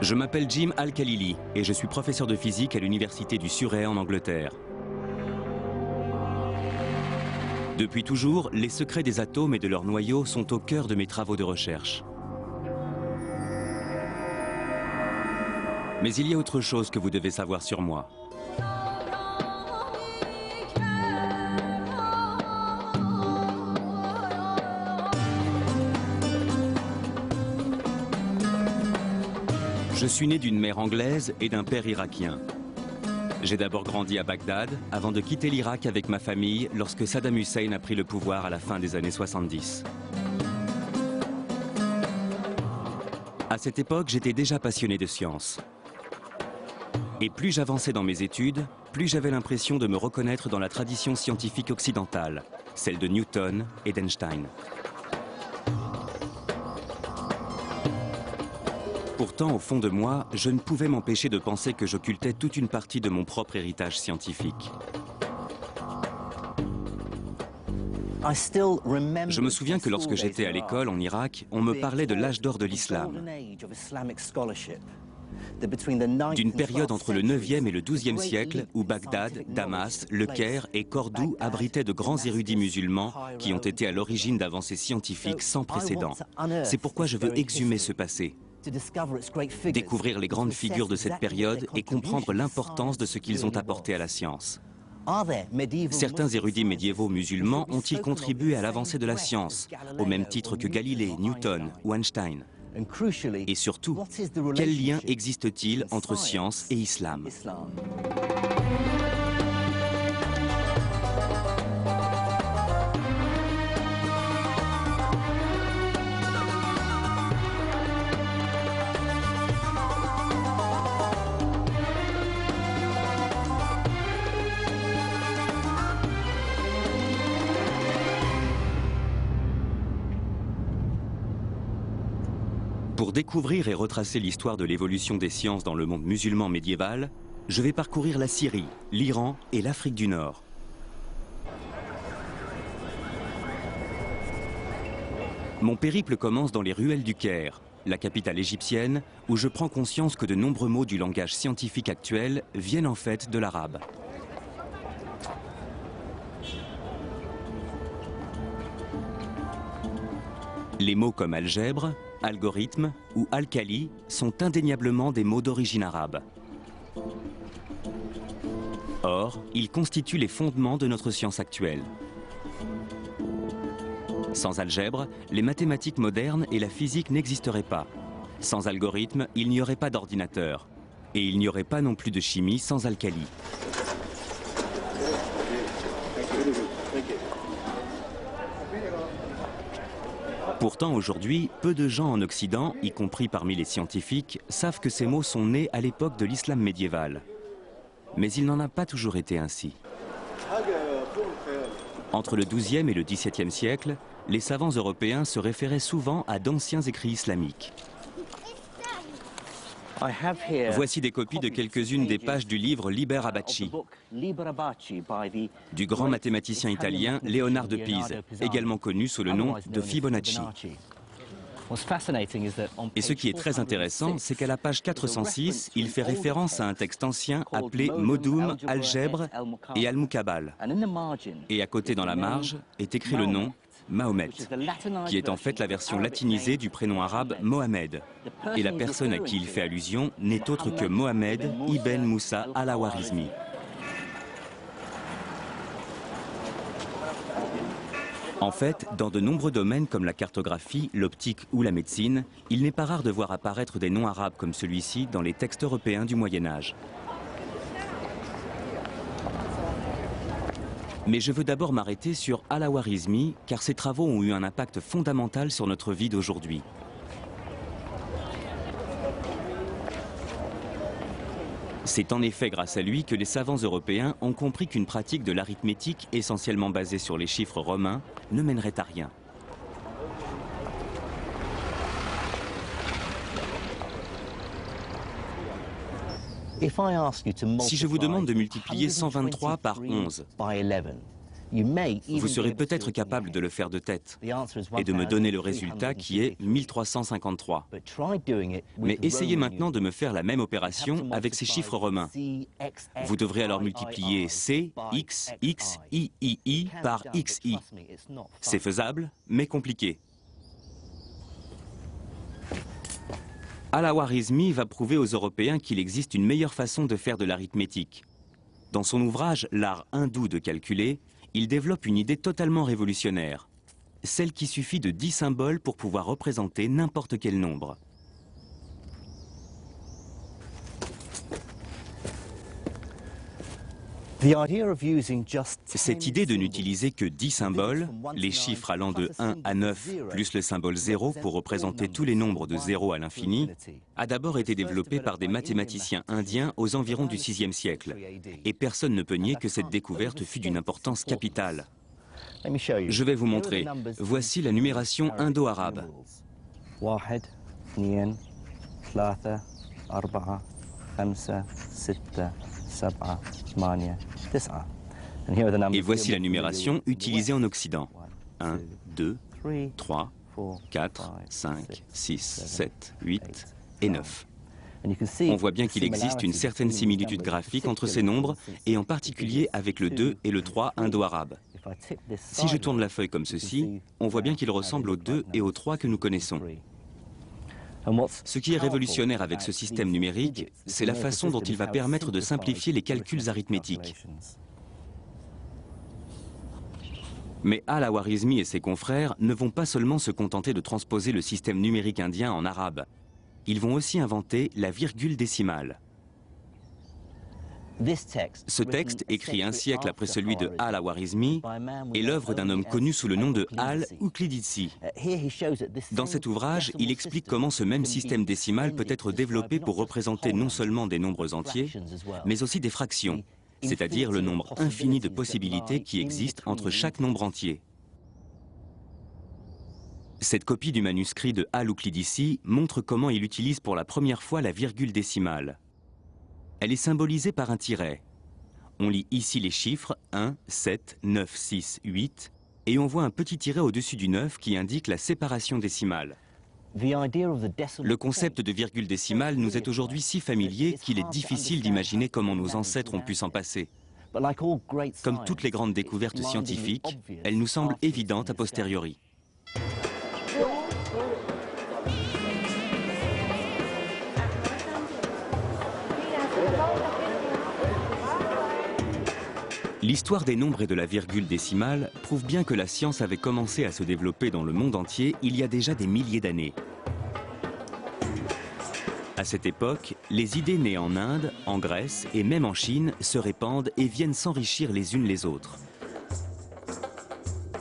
Je m'appelle Jim Al-Khalili et je suis professeur de physique à l'université du Surrey en Angleterre. Depuis toujours, les secrets des atomes et de leurs noyaux sont au cœur de mes travaux de recherche. Mais il y a autre chose que vous devez savoir sur moi. Je suis né d'une mère anglaise et d'un père irakien. J'ai d'abord grandi à Bagdad, avant de quitter l'Irak avec ma famille lorsque Saddam Hussein a pris le pouvoir à la fin des années 70. À cette époque, j'étais déjà passionné de science. Et plus j'avançais dans mes études, plus j'avais l'impression de me reconnaître dans la tradition scientifique occidentale, celle de Newton et d'Einstein. Pourtant, au fond de moi, je ne pouvais m'empêcher de penser que j'occultais toute une partie de mon propre héritage scientifique. Je me souviens que lorsque j'étais à l'école en Irak, on me parlait de l'âge d'or de l'islam, d'une période entre le 9e et le 12e siècle où Bagdad, Damas, Le Caire et Cordoue abritaient de grands érudits musulmans qui ont été à l'origine d'avancées scientifiques sans précédent. C'est pourquoi je veux exhumer ce passé, découvrir les grandes figures de cette période et comprendre l'importance de ce qu'ils ont apporté à la science. Certains érudits médiévaux musulmans ont-ils contribué à l'avancée de la science, au même titre que Galilée, Newton ou Einstein? Et surtout, quel lien existe-t-il entre science et islam? Pour découvrir et retracer l'histoire de l'évolution des sciences dans le monde musulman médiéval, je vais parcourir la Syrie, l'Iran et l'Afrique du Nord. Mon périple commence dans les ruelles du Caire, la capitale égyptienne, où je prends conscience que de nombreux mots du langage scientifique actuel viennent en fait de l'arabe. Les mots comme algèbre, algorithme ou alcali sont indéniablement des mots d'origine arabe. Or, ils constituent les fondements de notre science actuelle. Sans algèbre, les mathématiques modernes et la physique n'existeraient pas. Sans algorithme, il n'y aurait pas d'ordinateur. Et il n'y aurait pas non plus de chimie sans alcali. Pourtant, aujourd'hui, peu de gens en Occident, y compris parmi les scientifiques, savent que ces mots sont nés à l'époque de l'islam médiéval. Mais il n'en a pas toujours été ainsi. Entre le XIIe et le XVIIe siècle, les savants européens se référaient souvent à d'anciens écrits islamiques. Voici des copies de quelques-unes des pages du livre Liber Abaci, du grand mathématicien italien Léonard de Pise, également connu sous le nom de Fibonacci. Et ce qui est très intéressant, c'est qu'à la page 406, il fait référence à un texte ancien appelé Modum, Algèbre et Al-Mukabal. Et à côté dans la marge est écrit le nom Mahomet, qui est en fait la version latinisée du prénom arabe Mohamed. Et la personne à qui il fait allusion n'est autre que Mohamed ibn Moussa al-Khwarizmi. En fait, dans de nombreux domaines comme la cartographie, l'optique ou la médecine, il n'est pas rare de voir apparaître des noms arabes comme celui-ci dans les textes européens du Moyen-Âge. Mais je veux d'abord m'arrêter sur al-Khwarizmi, car ses travaux ont eu un impact fondamental sur notre vie d'aujourd'hui. C'est en effet grâce à lui que les savants européens ont compris qu'une pratique de l'arithmétique essentiellement basée sur les chiffres romains ne mènerait à rien. Si je vous demande de multiplier 123 par 11, Vous serez peut-être capable de le faire de tête et de me donner le résultat qui est 1353. Mais essayez maintenant de me faire la même opération avec ces chiffres romains. Vous devrez alors multiplier C, X, X, I, I, I par XI. C'est faisable, mais compliqué. Al-Khwarizmi va prouver aux Européens qu'il existe une meilleure façon de faire de l'arithmétique. Dans son ouvrage « L'art hindou de calculer », il développe une idée totalement révolutionnaire, celle qu'il suffit de 10 symboles pour pouvoir représenter n'importe quel nombre. Cette idée de n'utiliser que 10 symboles, les chiffres allant de 1 à 9 plus le symbole 0 pour représenter tous les nombres de 0 à l'infini, a d'abord été développée par des mathématiciens indiens aux environs du VIe siècle. Et personne ne peut nier que cette découverte fut d'une importance capitale. Je vais vous montrer. Voici la numération indo-arabe. Et voici la numération utilisée en Occident. 1, 2, 3, 4, 5, 6, 7, 8 et 9. On voit bien qu'il existe une certaine similitude graphique entre ces nombres, et en particulier avec le 2 et le 3 indo-arabe. Si je tourne la feuille comme ceci, on voit bien qu'il ressemble au 2 et au 3 que nous connaissons. Ce qui est révolutionnaire avec ce système numérique, c'est la façon dont il va permettre de simplifier les calculs arithmétiques. Mais Al-Khwarizmi et ses confrères ne vont pas seulement se contenter de transposer le système numérique indien en arabe. Ils vont aussi inventer la virgule décimale. Ce texte, écrit un siècle après celui de Al-Khwarizmi, est l'œuvre d'un homme connu sous le nom de Al-Uqlidisi. Dans cet ouvrage, il explique comment ce même système décimal peut être développé pour représenter non seulement des nombres entiers, mais aussi des fractions, c'est-à-dire le nombre infini de possibilités qui existent entre chaque nombre entier. Cette copie du manuscrit de Al-Uqlidisi montre comment il utilise pour la première fois la virgule décimale. Elle est symbolisée par un tiret. On lit ici les chiffres 1, 7, 9, 6, 8, et on voit un petit tiret au-dessus du 9 qui indique la séparation décimale. Le concept de virgule décimale nous est aujourd'hui si familier qu'il est difficile d'imaginer comment nos ancêtres ont pu s'en passer. Comme toutes les grandes découvertes scientifiques, elle nous semble évidente a posteriori. L'histoire des nombres et de la virgule décimale prouve bien que la science avait commencé à se développer dans le monde entier il y a déjà des milliers d'années. À cette époque, les idées nées en Inde, en Grèce et même en Chine se répandent et viennent s'enrichir les unes les autres.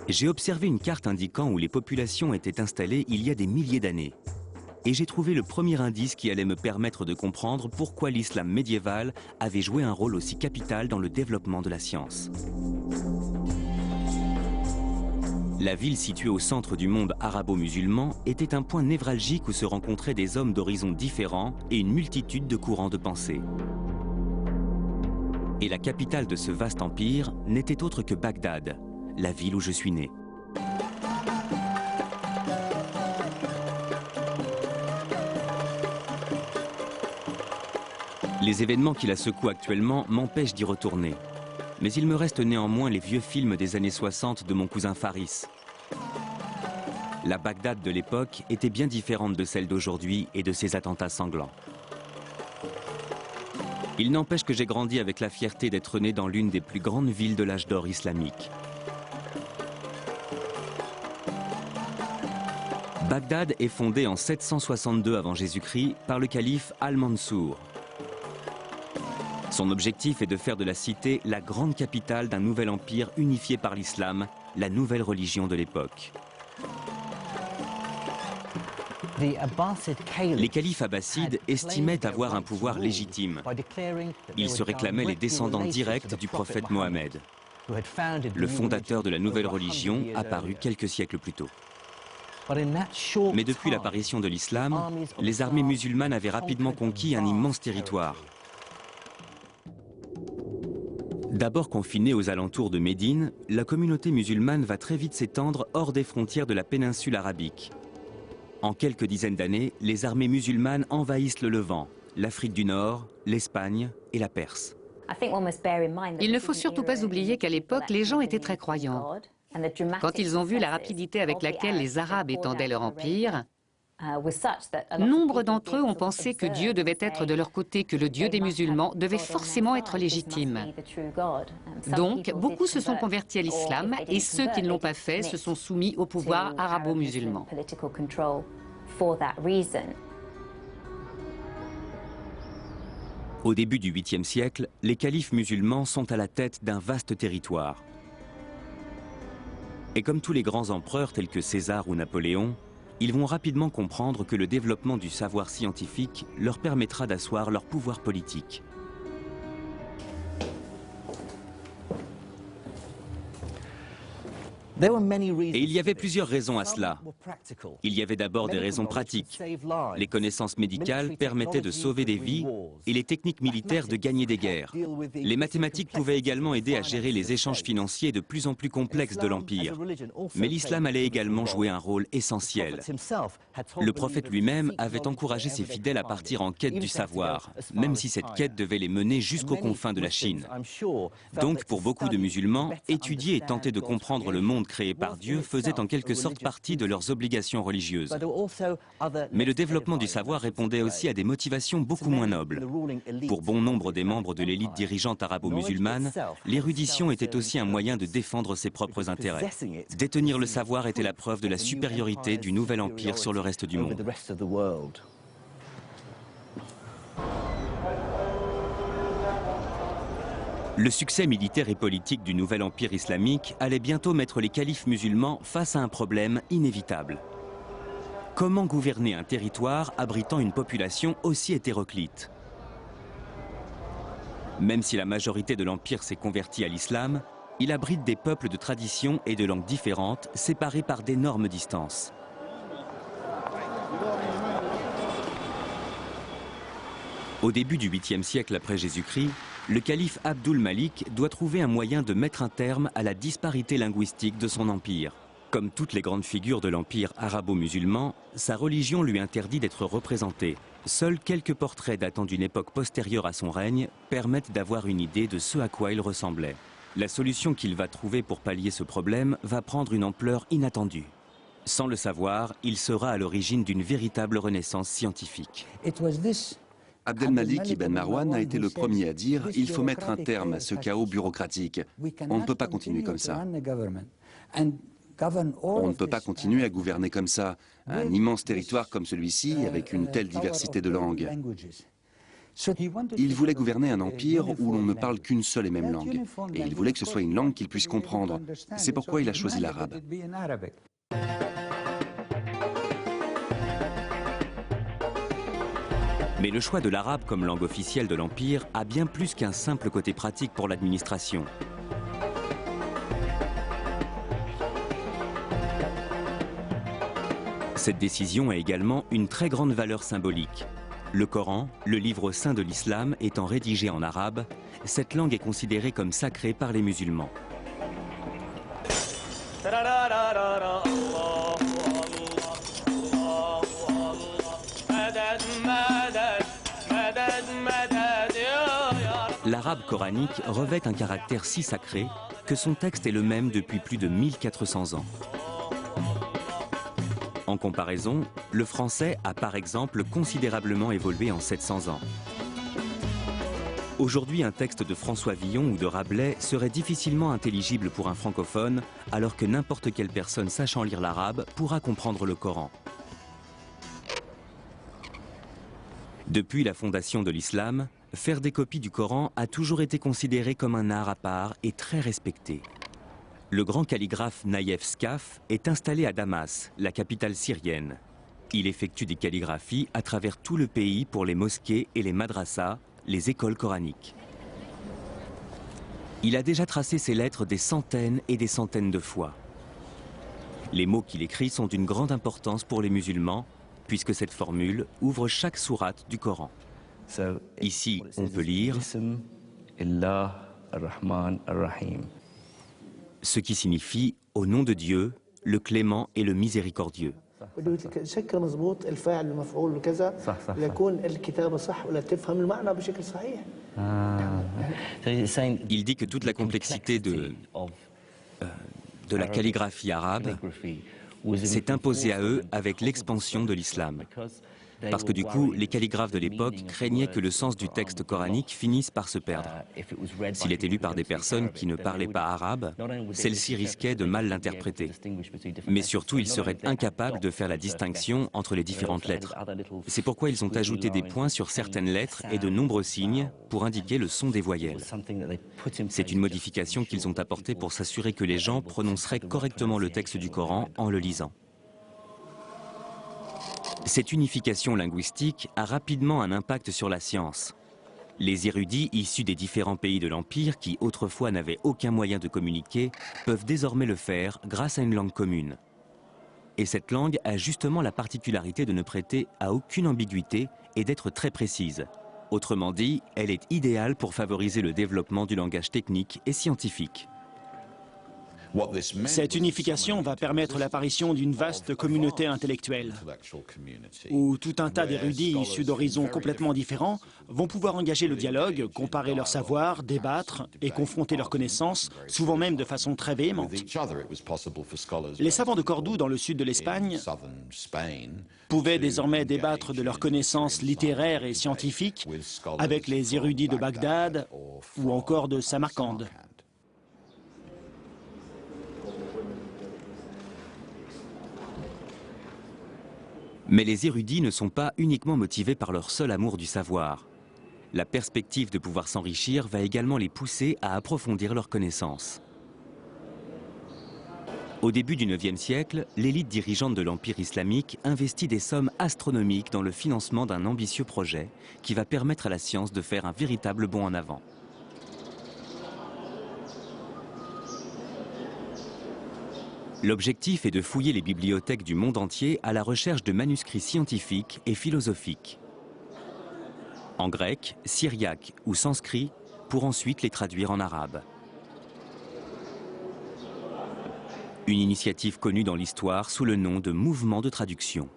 J'ai observé une carte indiquant où les populations étaient installées il y a des milliers d'années. Et j'ai trouvé le premier indice qui allait me permettre de comprendre pourquoi l'islam médiéval avait joué un rôle aussi capital dans le développement de la science. La ville située au centre du monde arabo-musulman était un point névralgique où se rencontraient des hommes d'horizons différents et une multitude de courants de pensée. Et la capitale de ce vaste empire n'était autre que Bagdad, la ville où je suis né. Les événements qui la secouent actuellement m'empêchent d'y retourner. Mais il me reste néanmoins les vieux films des années 60 de mon cousin Faris. La Bagdad de l'époque était bien différente de celle d'aujourd'hui et de ses attentats sanglants. Il n'empêche que j'ai grandi avec la fierté d'être né dans l'une des plus grandes villes de l'âge d'or islamique. Bagdad est fondée en 762 avant Jésus-Christ par le calife Al-Mansour. Son objectif est de faire de la cité la grande capitale d'un nouvel empire unifié par l'islam, la nouvelle religion de l'époque. Les califes abbassides estimaient avoir un pouvoir légitime. Ils se réclamaient les descendants directs du prophète Mohammed, le fondateur de la nouvelle religion apparue quelques siècles plus tôt. Mais depuis l'apparition de l'islam, les armées musulmanes avaient rapidement conquis un immense territoire. D'abord confinée aux alentours de Médine, la communauté musulmane va très vite s'étendre hors des frontières de la péninsule arabique. En quelques dizaines d'années, les armées musulmanes envahissent le Levant, l'Afrique du Nord, l'Espagne et la Perse. Il ne faut surtout pas oublier qu'à l'époque, les gens étaient très croyants. Quand ils ont vu la rapidité avec laquelle les Arabes étendaient leur empire, nombre d'entre eux ont pensé que Dieu devait être de leur côté, que le Dieu des musulmans devait forcément être légitime. Donc, beaucoup se sont convertis à l'islam et ceux qui ne l'ont pas fait se sont soumis au pouvoir arabo-musulman. Au début du 8e siècle, les califes musulmans sont à la tête d'un vaste territoire. Et comme tous les grands empereurs tels que César ou Napoléon, ils vont rapidement comprendre que le développement du savoir scientifique leur permettra d'asseoir leur pouvoir politique. Et il y avait plusieurs raisons à cela. Il y avait d'abord des raisons pratiques. Les connaissances médicales permettaient de sauver des vies et les techniques militaires de gagner des guerres. Les mathématiques pouvaient également aider à gérer les échanges financiers de plus en plus complexes de l'Empire. Mais l'islam allait également jouer un rôle essentiel. Le prophète lui-même avait encouragé ses fidèles à partir en quête du savoir, même si cette quête devait les mener jusqu'aux confins de la Chine. Donc, pour beaucoup de musulmans, étudier et tenter de comprendre le monde créé par Dieu faisait en quelque sorte partie de leurs obligations religieuses. Mais le développement du savoir répondait aussi à des motivations beaucoup moins nobles. Pour bon nombre des membres de l'élite dirigeante arabo-musulmane, l'érudition était aussi un moyen de défendre ses propres intérêts. Détenir le savoir était la preuve de la supériorité du nouvel empire sur le reste du monde. Le succès militaire et politique du nouvel empire islamique allait bientôt mettre les califes musulmans face à un problème inévitable. Comment gouverner un territoire abritant une population aussi hétéroclite? Même si la majorité de l'empire s'est convertie à l'islam, il abrite des peuples de traditions et de langues différentes, séparés par d'énormes distances. Au début du 8e siècle après Jésus-Christ, le calife Abdul Malik doit trouver un moyen de mettre un terme à la disparité linguistique de son empire. Comme toutes les grandes figures de l'empire arabo-musulman, sa religion lui interdit d'être représentée. Seuls quelques portraits datant d'une époque postérieure à son règne permettent d'avoir une idée de ce à quoi il ressemblait. La solution qu'il va trouver pour pallier ce problème va prendre une ampleur inattendue. Sans le savoir, il sera à l'origine d'une véritable renaissance scientifique. Abdelmalik Ibn Marwan a été le premier à dire « il faut mettre un terme à ce chaos bureaucratique. On ne peut pas continuer comme ça. On ne peut pas continuer à gouverner comme ça, un immense territoire comme celui-ci, avec une telle diversité de langues. » Il voulait gouverner un empire où l'on ne parle qu'une seule et même langue. Et il voulait que ce soit une langue qu'il puisse comprendre. C'est pourquoi il a choisi l'arabe. Mais le choix de l'arabe comme langue officielle de l'Empire a bien plus qu'un simple côté pratique pour l'administration. Cette décision a également une très grande valeur symbolique. Le Coran, le livre saint de l'islam, étant rédigé en arabe, cette langue est considérée comme sacrée par les musulmans. L'arabe coranique revêt un caractère si sacré que son texte est le même depuis plus de 1400 ans. En comparaison, le français a par exemple considérablement évolué en 700 ans. Aujourd'hui, un texte de François Villon ou de Rabelais serait difficilement intelligible pour un francophone, alors que n'importe quelle personne sachant lire l'arabe pourra comprendre le Coran. Depuis la fondation de l'islam, faire des copies du Coran a toujours été considéré comme un art à part et très respecté. Le grand calligraphe Naïef Skaf est installé à Damas, la capitale syrienne. Il effectue des calligraphies à travers tout le pays pour les mosquées et les madrassas, les écoles coraniques. Il a déjà tracé ses lettres des centaines et des centaines de fois. Les mots qu'il écrit sont d'une grande importance pour les musulmans, puisque cette formule ouvre chaque sourate du Coran. Ici, on peut lire Ce qui signifie « au nom de Dieu, le clément et le miséricordieux ». Il dit que toute la complexité de la calligraphie arabe s'est imposée à eux avec l'expansion de l'islam. Parce que du coup, les calligraphes de l'époque craignaient que le sens du texte coranique finisse par se perdre. S'il était lu par des personnes qui ne parlaient pas arabe, celles-ci risquaient de mal l'interpréter. Mais surtout, ils seraient incapables de faire la distinction entre les différentes lettres. C'est pourquoi ils ont ajouté des points sur certaines lettres et de nombreux signes pour indiquer le son des voyelles. C'est une modification qu'ils ont apportée pour s'assurer que les gens prononceraient correctement le texte du Coran en le lisant. Cette unification linguistique a rapidement un impact sur la science. Les érudits issus des différents pays de l'Empire, qui autrefois n'avaient aucun moyen de communiquer, peuvent désormais le faire grâce à une langue commune. Et cette langue a justement la particularité de ne prêter à aucune ambiguïté et d'être très précise. Autrement dit, elle est idéale pour favoriser le développement du langage technique et scientifique. Cette unification va permettre l'apparition d'une vaste communauté intellectuelle, où tout un tas d'érudits issus d'horizons complètement différents vont pouvoir engager le dialogue, comparer leurs savoirs, débattre et confronter leurs connaissances, souvent même de façon très véhémente. Les savants de Cordoue, dans le sud de l'Espagne, pouvaient désormais débattre de leurs connaissances littéraires et scientifiques avec les érudits de Bagdad ou encore de Samarcande. Mais les érudits ne sont pas uniquement motivés par leur seul amour du savoir. La perspective de pouvoir s'enrichir va également les pousser à approfondir leurs connaissances. Au début du IXe siècle, l'élite dirigeante de l'Empire islamique investit des sommes astronomiques dans le financement d'un ambitieux projet qui va permettre à la science de faire un véritable bond en avant. L'objectif est de fouiller les bibliothèques du monde entier à la recherche de manuscrits scientifiques et philosophiques, en grec, syriaque ou sanskrit, pour ensuite les traduire en arabe. Une initiative connue dans l'histoire sous le nom de mouvement de traduction.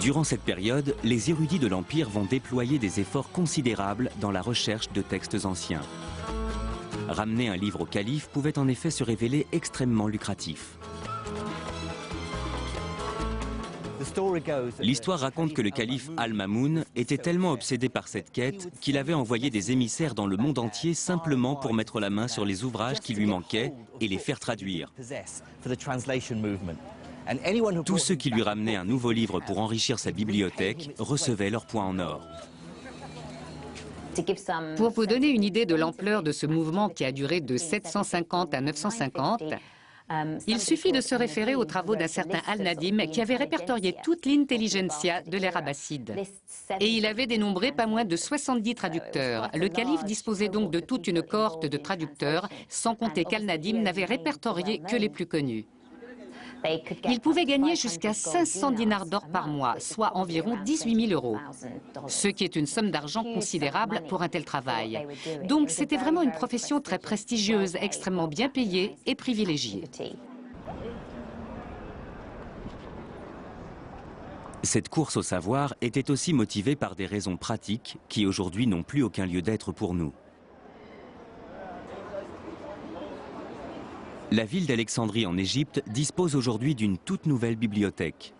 Durant cette période, les érudits de l'Empire vont déployer des efforts considérables dans la recherche de textes anciens. Ramener un livre au calife pouvait en effet se révéler extrêmement lucratif. L'histoire raconte que le calife Al-Mamoun était tellement obsédé par cette quête qu'il avait envoyé des émissaires dans le monde entier simplement pour mettre la main sur les ouvrages qui lui manquaient et les faire traduire. Tous ceux qui lui ramenaient un nouveau livre pour enrichir sa bibliothèque recevaient leur point en or. Pour vous donner une idée de l'ampleur de ce mouvement qui a duré de 750 à 950, il suffit de se référer aux travaux d'un certain Al-Nadim qui avait répertorié toute l'intelligentsia de l'ère abbasside. Et il avait dénombré pas moins de 70 traducteurs. Le calife disposait donc de toute une cohorte de traducteurs, sans compter qu'Al-Nadim n'avait répertorié que les plus connus. Ils pouvaient gagner jusqu'à 500 dinars d'or par mois, soit environ 18 000 €, ce qui est une somme d'argent considérable pour un tel travail. Donc c'était vraiment une profession très prestigieuse, extrêmement bien payée et privilégiée. Cette course au savoir était aussi motivée par des raisons pratiques qui aujourd'hui n'ont plus aucun lieu d'être pour nous. La ville d'Alexandrie en Égypte dispose aujourd'hui d'une toute nouvelle bibliothèque.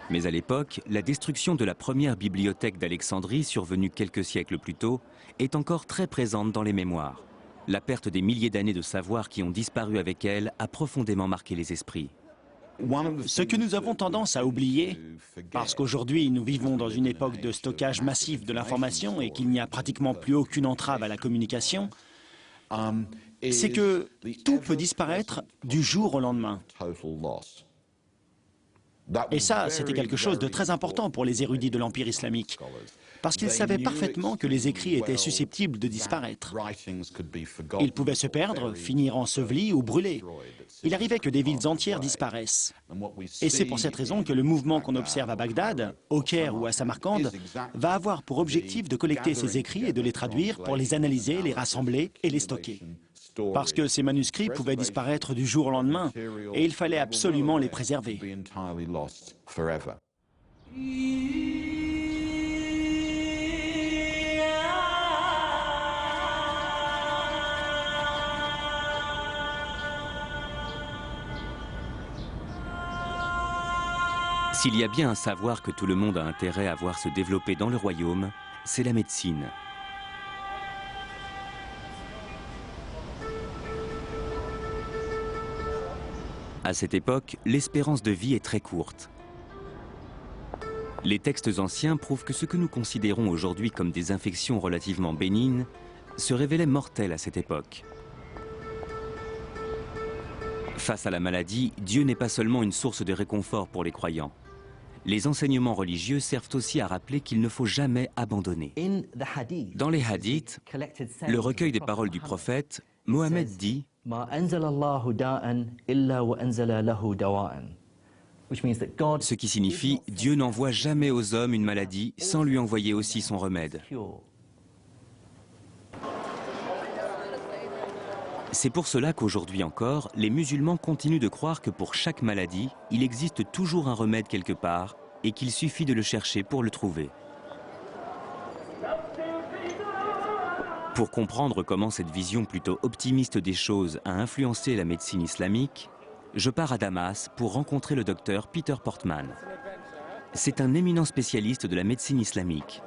Mais à l'époque, la destruction de la première bibliothèque d'Alexandrie, survenue quelques siècles plus tôt, est encore très présente dans les mémoires. La perte des milliers d'années de savoir qui ont disparu avec elle a profondément marqué les esprits. Ce que nous avons tendance à oublier, parce qu'aujourd'hui nous vivons dans une époque de stockage massif de l'information et qu'il n'y a pratiquement plus aucune entrave à la communication, c'est que tout peut disparaître du jour au lendemain. Et ça, c'était quelque chose de très important pour les érudits de l'Empire islamique, parce qu'ils savaient parfaitement que les écrits étaient susceptibles de disparaître. Ils pouvaient se perdre, finir ensevelis ou brûlés. Il arrivait que des villes entières disparaissent. Et c'est pour cette raison que le mouvement qu'on observe à Bagdad, au Caire ou à Samarcande, va avoir pour objectif de collecter ces écrits et de les traduire pour les analyser, les rassembler et les stocker. Parce que ces manuscrits pouvaient disparaître du jour au lendemain, et il fallait absolument les préserver. S'il y a bien un savoir que tout le monde a intérêt à voir se développer dans le royaume, c'est la médecine. À cette époque, l'espérance de vie est très courte. Les textes anciens prouvent que ce que nous considérons aujourd'hui comme des infections relativement bénignes se révélaient mortelles à cette époque. Face à la maladie, Dieu n'est pas seulement une source de réconfort pour les croyants. Les enseignements religieux servent aussi à rappeler qu'il ne faut jamais abandonner. Dans les hadiths, le recueil des paroles du prophète, Mohammed dit « Ce qui signifie « Dieu n'envoie jamais aux hommes une maladie sans lui envoyer aussi son remède ». C'est pour cela qu'aujourd'hui encore, les musulmans continuent de croire que pour chaque maladie, il existe toujours un remède quelque part et qu'il suffit de le chercher pour le trouver. Pour comprendre comment cette vision plutôt optimiste des choses a influencé la médecine islamique, je pars à Damas pour rencontrer le docteur Peter Portman. C'est un éminent spécialiste de la médecine islamique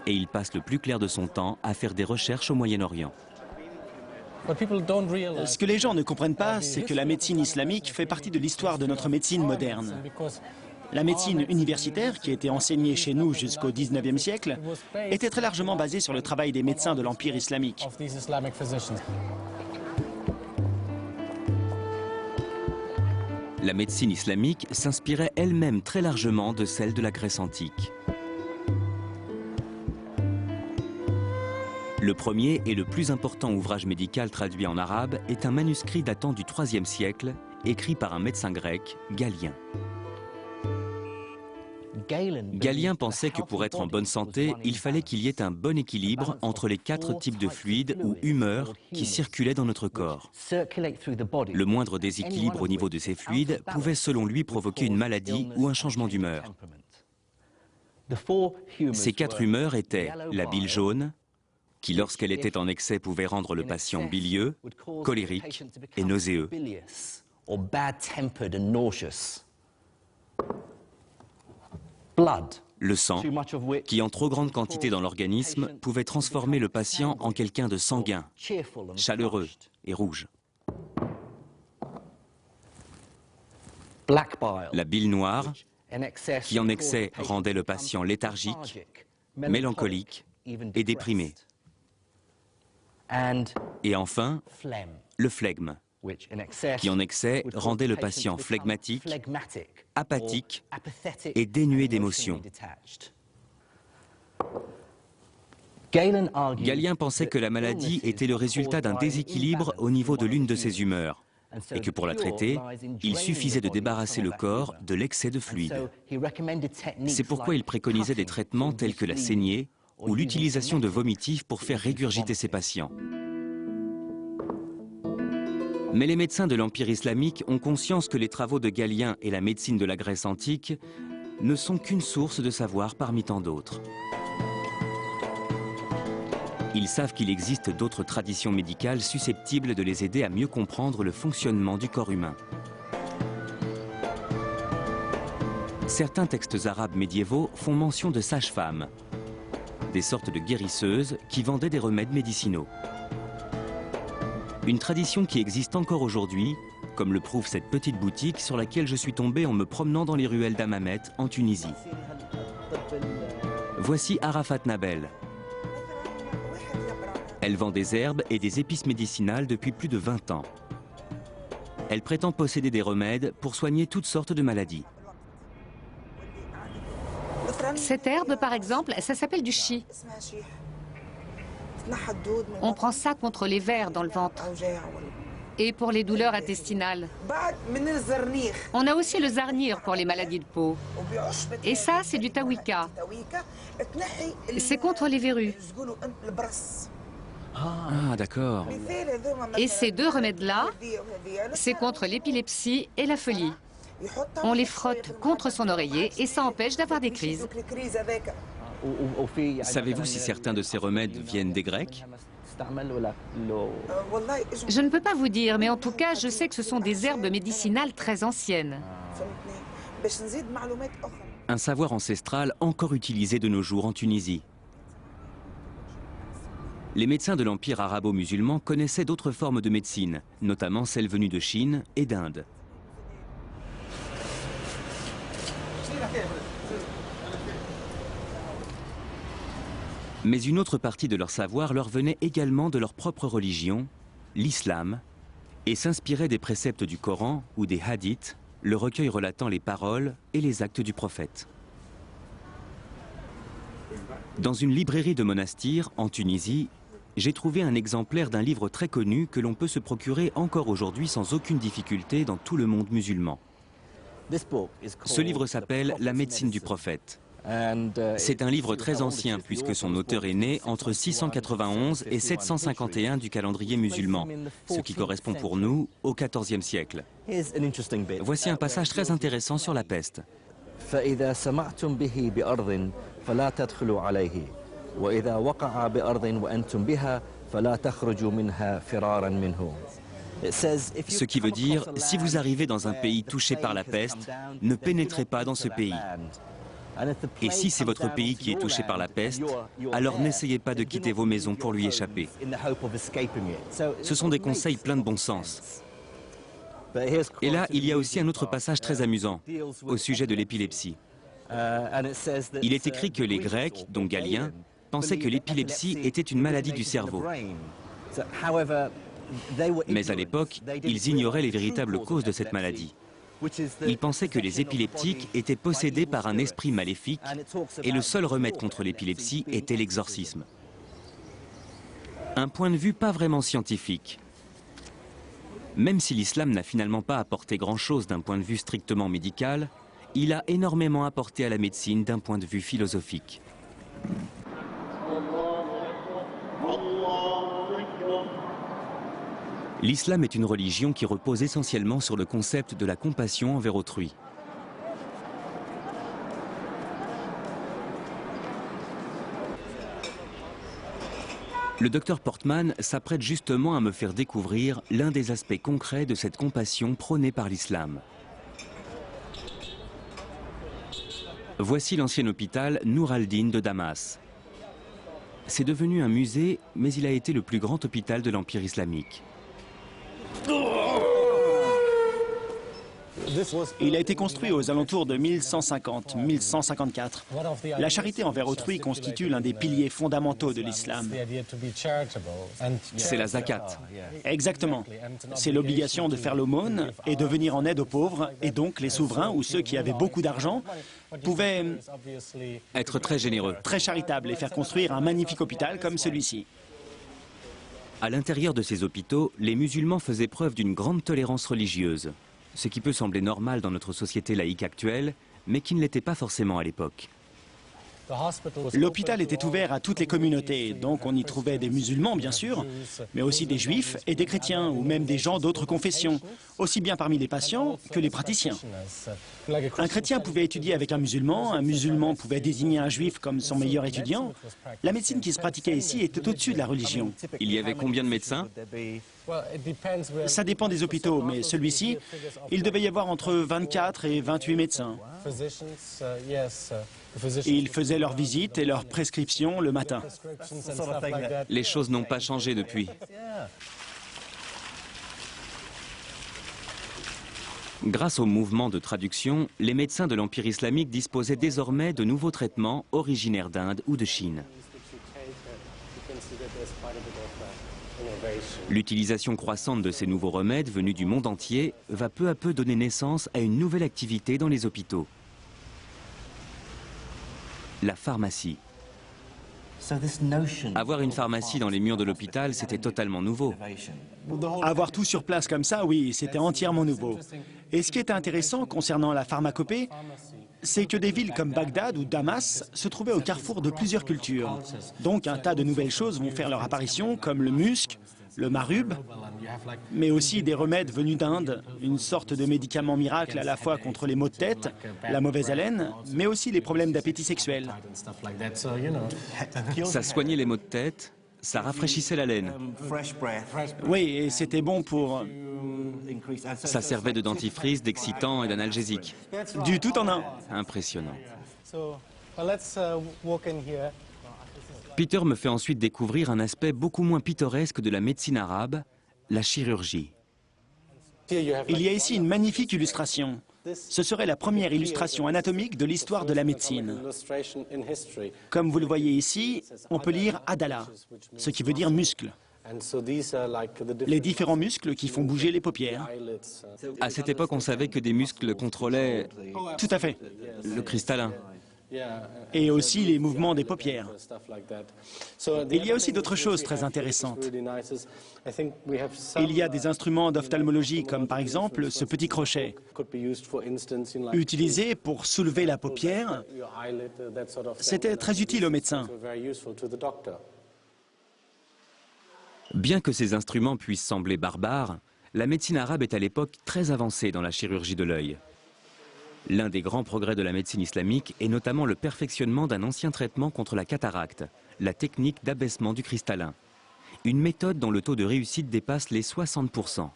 et il passe le plus clair de son temps à faire des recherches au Moyen-Orient. Ce que les gens ne comprennent pas, c'est que la médecine islamique fait partie de l'histoire de notre médecine moderne. La médecine universitaire, qui était enseignée chez nous jusqu'au XIXe siècle, était très largement basée sur le travail des médecins de l'Empire islamique. La médecine islamique s'inspirait elle-même très largement de celle de la Grèce antique. Le premier et le plus important ouvrage médical traduit en arabe est un manuscrit datant du IIIe siècle, écrit par un médecin grec, Galien. Galien pensait que pour être en bonne santé, il fallait qu'il y ait un bon équilibre entre les 4 types de fluides ou humeurs qui circulaient dans notre corps. Le moindre déséquilibre au niveau de ces fluides pouvait selon lui provoquer une maladie ou un changement d'humeur. Ces 4 humeurs étaient la bile jaune, qui lorsqu'elle était en excès pouvait rendre le patient bilieux, colérique et nauséeux. Le sang, qui en trop grande quantité dans l'organisme pouvait transformer le patient en quelqu'un de sanguin, chaleureux et rouge. La bile noire, qui en excès rendait le patient léthargique, mélancolique et déprimé. Et enfin, le flegme, qui en excès rendait le patient phlegmatique, apathique et dénué d'émotions. Galien pensait que la maladie était le résultat d'un déséquilibre au niveau de l'une de ses humeurs et que pour la traiter, il suffisait de débarrasser le corps de l'excès de fluide. C'est pourquoi il préconisait des traitements tels que la saignée ou l'utilisation de vomitifs pour faire régurgiter ses patients. Mais les médecins de l'Empire islamique ont conscience que les travaux de Galien et la médecine de la Grèce antique ne sont qu'une source de savoir parmi tant d'autres. Ils savent qu'il existe d'autres traditions médicales susceptibles de les aider à mieux comprendre le fonctionnement du corps humain. Certains textes arabes médiévaux font mention de sages-femmes, des sortes de guérisseuses qui vendaient des remèdes médicinaux. Une tradition qui existe encore aujourd'hui, comme le prouve cette petite boutique sur laquelle je suis tombé en me promenant dans les ruelles d'Hammamet en Tunisie. Voici Arafat Nabel. Elle vend des herbes et des épices médicinales depuis plus de 20 ans. Elle prétend posséder des remèdes pour soigner toutes sortes de maladies. Cette herbe, par exemple, ça s'appelle du chi. On prend ça contre les vers dans le ventre et pour les douleurs intestinales. On a aussi le zarnir pour les maladies de peau. Et ça, c'est du tawika. C'est contre les verrues. Ah, d'accord. Et ces deux remèdes-là, c'est contre l'épilepsie et la folie. On les frotte contre son oreiller et ça empêche d'avoir des crises. Savez-vous si certains de ces remèdes viennent des Grecs? Je ne peux pas vous dire, mais en tout cas, je sais que ce sont des herbes médicinales très anciennes. Un savoir ancestral encore utilisé de nos jours en Tunisie. Les médecins de l'Empire arabo-musulman connaissaient d'autres formes de médecine, notamment celles venues de Chine et d'Inde. Mais une autre partie de leur savoir leur venait également de leur propre religion, l'islam, et s'inspirait des préceptes du Coran ou des hadiths, le recueil relatant les paroles et les actes du prophète. Dans une librairie de Monastir, en Tunisie, j'ai trouvé un exemplaire d'un livre très connu que l'on peut se procurer encore aujourd'hui sans aucune difficulté dans tout le monde musulman. Ce livre s'appelle « La médecine du prophète ». C'est un livre très ancien puisque son auteur est né entre 691 et 751 du calendrier musulman, ce qui correspond pour nous au XIVe siècle. Voici un passage très intéressant sur la peste. Ce qui veut dire, si vous arrivez dans un pays touché par la peste, ne pénétrez pas dans ce pays. Et si c'est votre pays qui est touché par la peste, alors n'essayez pas de quitter vos maisons pour lui échapper. Ce sont des conseils pleins de bon sens. Et là, il y a aussi un autre passage très amusant, au sujet de l'épilepsie. Il est écrit que les Grecs, dont Galien, pensaient que l'épilepsie était une maladie du cerveau. Mais à l'époque, ils ignoraient les véritables causes de cette maladie. Ils pensaient que les épileptiques étaient possédés par un esprit maléfique et le seul remède contre l'épilepsie était l'exorcisme. Un point de vue pas vraiment scientifique. Même si l'islam n'a finalement pas apporté grand-chose d'un point de vue strictement médical, il a énormément apporté à la médecine d'un point de vue philosophique. L'islam est une religion qui repose essentiellement sur le concept de la compassion envers autrui. Le docteur Portman s'apprête justement à me faire découvrir l'un des aspects concrets de cette compassion prônée par l'islam. Voici l'ancien hôpital Nour al-Din de Damas. C'est devenu un musée, mais il a été le plus grand hôpital de l'Empire islamique. Il a été construit aux alentours de 1150-1154. La charité envers autrui constitue l'un des piliers fondamentaux de l'islam. C'est la zakat. Exactement. C'est l'obligation de faire l'aumône et de venir en aide aux pauvres, et donc les souverains ou ceux qui avaient beaucoup d'argent pouvaient être très généreux, très charitables et faire construire un magnifique hôpital comme celui-ci. À l'intérieur de ces hôpitaux, les musulmans faisaient preuve d'une grande tolérance religieuse, ce qui peut sembler normal dans notre société laïque actuelle, mais qui ne l'était pas forcément à l'époque. L'hôpital était ouvert à toutes les communautés, donc on y trouvait des musulmans bien sûr, mais aussi des juifs et des chrétiens, ou même des gens d'autres confessions, aussi bien parmi les patients que les praticiens. Un chrétien pouvait étudier avec un musulman pouvait désigner un juif comme son meilleur étudiant. La médecine qui se pratiquait ici était au-dessus de la religion. Il y avait combien de médecins ? Ça dépend des hôpitaux, mais celui-ci, il devait y avoir entre 24 et 28 médecins. Ils faisaient leurs visites et leurs prescriptions le matin. Les choses n'ont pas changé depuis. Grâce au mouvement de traduction, les médecins de l'Empire islamique disposaient désormais de nouveaux traitements originaires d'Inde ou de Chine. L'utilisation croissante de ces nouveaux remèdes venus du monde entier va peu à peu donner naissance à une nouvelle activité dans les hôpitaux. la pharmacie. Avoir une pharmacie dans les murs de l'hôpital, c'était totalement nouveau. Avoir tout sur place comme ça, oui, c'était entièrement nouveau. Et ce qui est intéressant concernant la pharmacopée, c'est que des villes comme Bagdad ou Damas se trouvaient au carrefour de plusieurs cultures. Donc un tas de nouvelles choses vont faire leur apparition, comme le musc, le marub, mais aussi des remèdes venus d'Inde, une sorte de médicament miracle à la fois contre les maux de tête, la mauvaise haleine, mais aussi les problèmes d'appétit sexuel. Ça soignait les maux de tête, ça rafraîchissait la laine. Oui, et c'était bon pour... Ça servait de dentifrice, d'excitant et d'analgésique. Du tout en un. Impressionnant. Peter me fait ensuite découvrir un aspect beaucoup moins pittoresque de la médecine arabe, la chirurgie. Il y a ici une magnifique illustration. Ce serait la première illustration anatomique de l'histoire de la médecine. Comme vous le voyez ici, on peut lire Adala, ce qui veut dire muscle. Les différents muscles qui font bouger les paupières. À cette époque, on savait que des muscles contrôlaient Tout à fait. le cristallin. Et aussi les mouvements des paupières. Il y a aussi d'autres choses très intéressantes. Il y a des instruments d'ophtalmologie comme par exemple ce petit crochet, utilisé pour soulever la paupière. C'était très utile aux médecins. Bien que ces instruments puissent sembler barbares, la médecine arabe est à l'époque très avancée dans la chirurgie de l'œil. L'un des grands progrès de la médecine islamique est notamment le perfectionnement d'un ancien traitement contre la cataracte, la technique d'abaissement du cristallin. Une méthode dont le taux de réussite dépasse les 60%.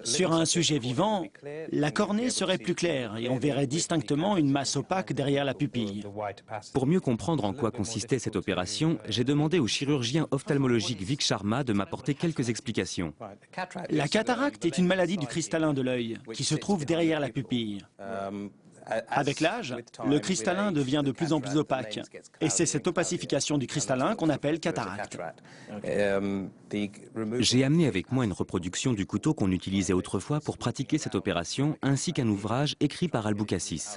Sur un sujet vivant, la cornée serait plus claire et on verrait distinctement une masse opaque derrière la pupille. Pour mieux comprendre en quoi consistait cette opération, j'ai demandé au chirurgien ophtalmologique Vic Sharma de m'apporter quelques explications. La cataracte est une maladie du cristallin de l'œil qui se trouve derrière la pupille. Avec l'âge, le cristallin devient de plus en plus opaque. Et c'est cette opacification du cristallin qu'on appelle cataracte. J'ai amené avec moi une reproduction du couteau qu'on utilisait autrefois pour pratiquer cette opération, ainsi qu'un ouvrage écrit par Al-Boucassis.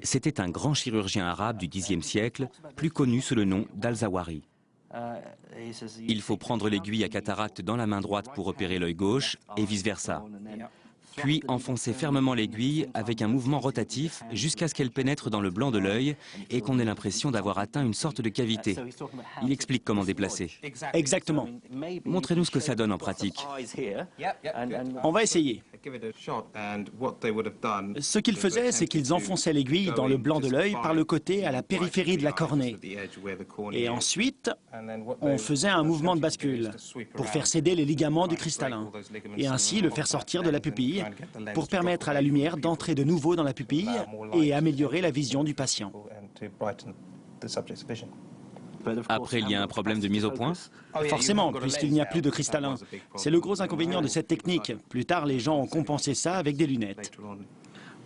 C'était un grand chirurgien arabe du Xe siècle, plus connu sous le nom d'Al-Zawari. Il faut prendre l'aiguille à cataracte dans la main droite pour opérer l'œil gauche, et vice-versa. Puis enfoncer fermement l'aiguille avec un mouvement rotatif jusqu'à ce qu'elle pénètre dans le blanc de l'œil et qu'on ait l'impression d'avoir atteint une sorte de cavité. Il explique comment déplacer. Exactement. Montrez-nous ce que ça donne en pratique. On va essayer. Ce qu'ils faisaient, c'est qu'ils enfonçaient l'aiguille dans le blanc de l'œil par le côté à la périphérie de la cornée. Et ensuite, on faisait un mouvement de bascule pour faire céder les ligaments du cristallin et ainsi le faire sortir de la pupille pour permettre à la lumière d'entrer de nouveau dans la pupille et améliorer la vision du patient. Après, il y a un problème de mise au point? Forcément, puisqu'il n'y a plus de cristallin. C'est le gros inconvénient de cette technique. Plus tard, les gens ont compensé ça avec des lunettes.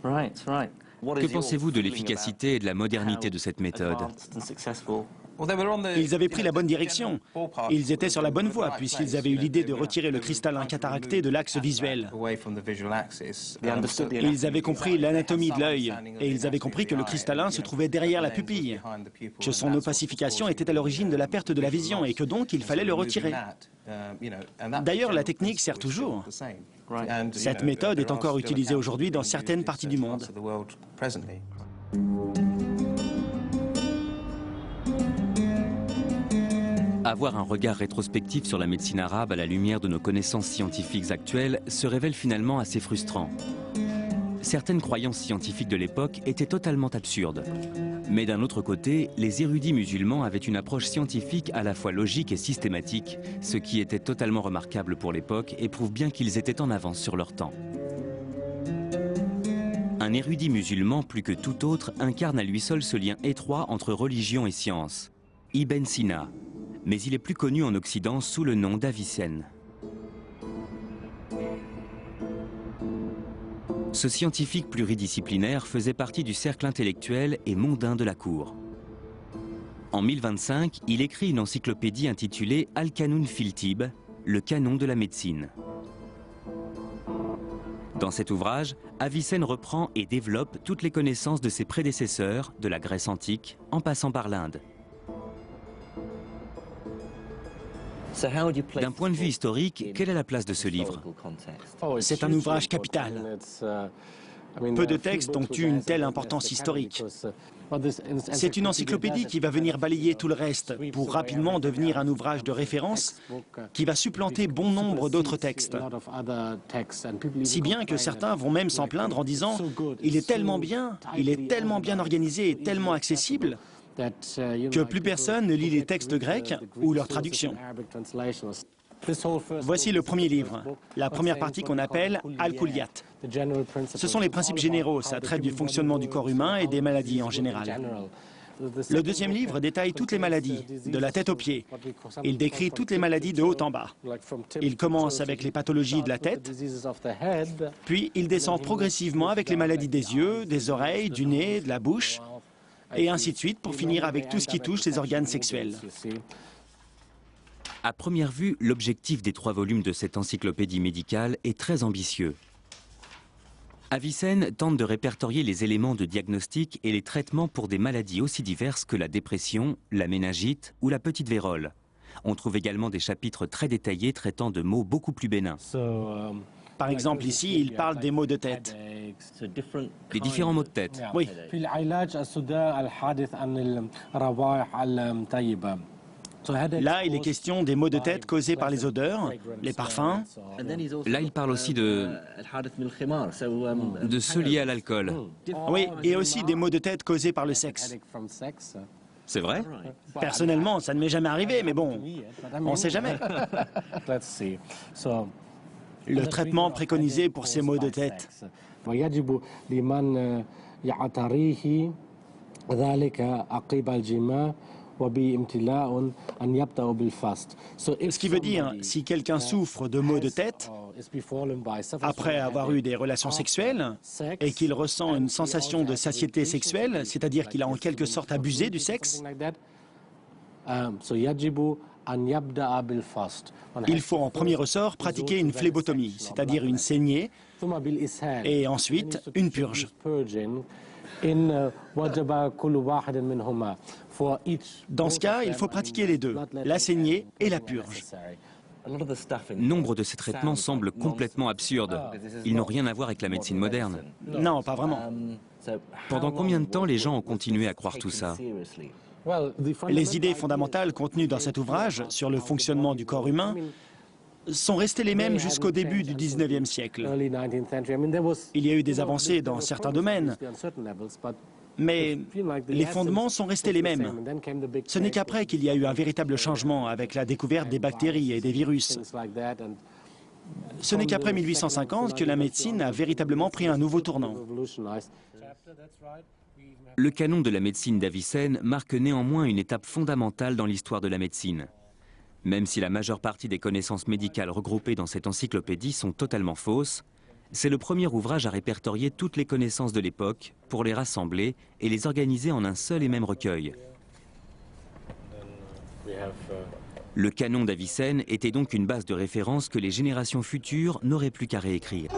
Que pensez-vous de l'efficacité et de la modernité de cette méthode? Ils avaient pris la bonne direction. Ils étaient sur la bonne voie, puisqu'ils avaient eu l'idée de retirer le cristallin cataracté de l'axe visuel. Ils avaient compris l'anatomie de l'œil, et ils avaient compris que le cristallin se trouvait derrière la pupille, que son opacification était à l'origine de la perte de la vision, et que donc il fallait le retirer. D'ailleurs, la technique sert toujours. Cette méthode est encore utilisée aujourd'hui dans certaines parties du monde. Avoir un regard rétrospectif sur la médecine arabe à la lumière de nos connaissances scientifiques actuelles se révèle finalement assez frustrant. Certaines croyances scientifiques de l'époque étaient totalement absurdes. Mais d'un autre côté, les érudits musulmans avaient une approche scientifique à la fois logique et systématique, ce qui était totalement remarquable pour l'époque et prouve bien qu'ils étaient en avance sur leur temps. Un érudit musulman, plus que tout autre, incarne à lui seul ce lien étroit entre religion et science. Ibn Sina. Mais il est plus connu en Occident sous le nom d'Avicenne. Ce scientifique pluridisciplinaire faisait partie du cercle intellectuel et mondain de la cour. En 1025, il écrit une encyclopédie intitulée Al-Qanun fil Tibb, le canon de la médecine. Dans cet ouvrage, Avicenne reprend et développe toutes les connaissances de ses prédécesseurs, de la Grèce antique, en passant par l'Inde. D'un point de vue historique, quelle est la place de ce livre? C'est un ouvrage capital. Peu de textes ont eu une telle importance historique. C'est une encyclopédie qui va venir balayer tout le reste pour rapidement devenir un ouvrage de référence qui va supplanter bon nombre d'autres textes. Si bien que certains vont même s'en plaindre en disant « il est tellement bien organisé et tellement accessible que plus personne ne lit les textes grecs ou leurs traductions ». Voici le premier livre, la première partie qu'on appelle Al-Kulliyat. Ce sont les principes généraux, ça traite du fonctionnement du corps humain et des maladies en général. Le deuxième livre détaille toutes les maladies, de la tête aux pieds. Il décrit toutes les maladies de haut en bas. Il commence avec les pathologies de la tête, puis il descend progressivement avec les maladies des yeux, des oreilles, du nez, de la bouche, et ainsi de suite pour finir avec tout ce qui touche les organes sexuels. À première vue, l'objectif des 3 volumes de cette encyclopédie médicale est très ambitieux. Avicenne tente de répertorier les éléments de diagnostic et les traitements pour des maladies aussi diverses que la dépression, la méningite ou la petite vérole. On trouve également des chapitres très détaillés traitant de maux beaucoup plus bénins. Par exemple, ici, il parle des maux de tête. Les différents maux de tête. Oui. Là, il est question des maux de tête causés par les odeurs, les parfums. Là, il parle aussi de ceux liés à l'alcool. Oui, et aussi des maux de tête causés par le sexe. C'est vrai? Personnellement, ça ne m'est jamais arrivé, mais bon, on ne sait jamais. Le traitement préconisé pour ces maux de tête. Ce qui veut dire, si quelqu'un souffre de maux de tête, après avoir eu des relations sexuelles, et qu'il ressent une sensation de satiété sexuelle, c'est-à-dire qu'il a en quelque sorte abusé du sexe, il faut en premier ressort pratiquer une phlébotomie, c'est-à-dire une saignée, et ensuite une purge. Dans ce cas, il faut pratiquer les deux, la saignée et la purge. Nombre de ces traitements semblent complètement absurdes. Ils n'ont rien à voir avec la médecine moderne. Non, pas vraiment. Pendant combien de temps les gens ont continué à croire tout ça? Les idées fondamentales contenues dans cet ouvrage sur le fonctionnement du corps humain sont restées les mêmes jusqu'au début du 19e siècle. Il y a eu des avancées dans certains domaines, mais les fondements sont restés les mêmes. Ce n'est qu'après qu'il y a eu un véritable changement avec la découverte des bactéries et des virus. Ce n'est qu'après 1850 que la médecine a véritablement pris un nouveau tournant. Le canon de la médecine d'Avicenne marque néanmoins une étape fondamentale dans l'histoire de la médecine. Même si la majeure partie des connaissances médicales regroupées dans cette encyclopédie sont totalement fausses, c'est le premier ouvrage à répertorier toutes les connaissances de l'époque pour les rassembler et les organiser en un seul et même recueil. Le canon d'Avicenne était donc une base de référence que les générations futures n'auraient plus qu'à réécrire.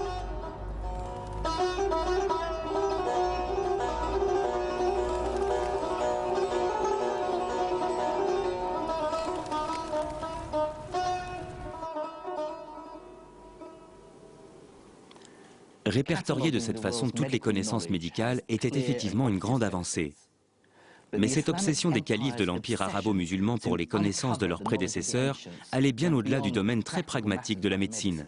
Répertorier de cette façon toutes les connaissances médicales était effectivement une grande avancée. Mais cette obsession des califes de l'Empire arabo-musulman pour les connaissances de leurs prédécesseurs allait bien au-delà du domaine très pragmatique de la médecine.